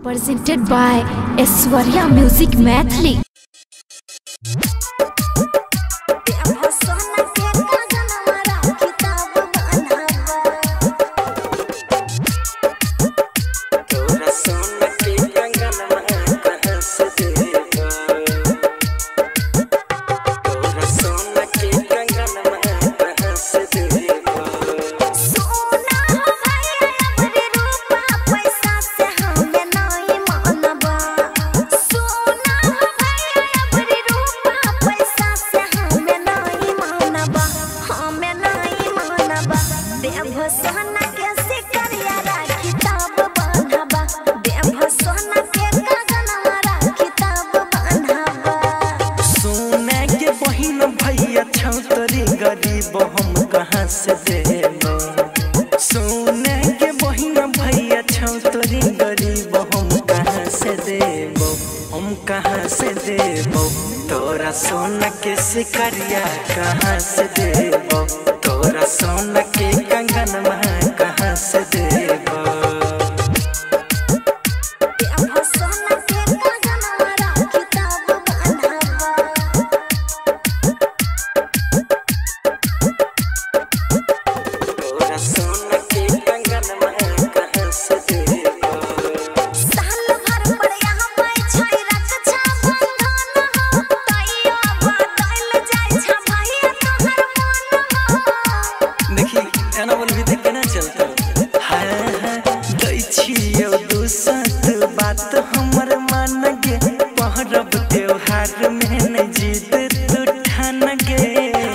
Presented by Aishwarya Music Mathli. गरीब हम कहाँ से देबो सोने के बहिना भैया छौतरी गरीब हम कहाँ से देबो तोरा सोना के सिकरिया कहाँ से देबो तोरा सोना के कंगन में कहाँ से देबो बात हमर मान गे पहरब त्योहार में न जीत तू ठान गे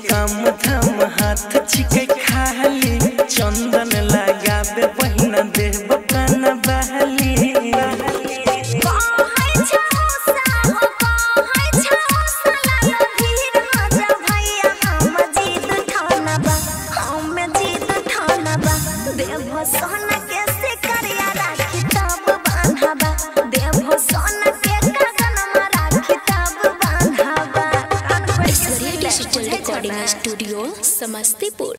काम धाम हाथ छिके खाली चंदन लगाबे बहिना देव कान बहली Recording Studio, Samastipur.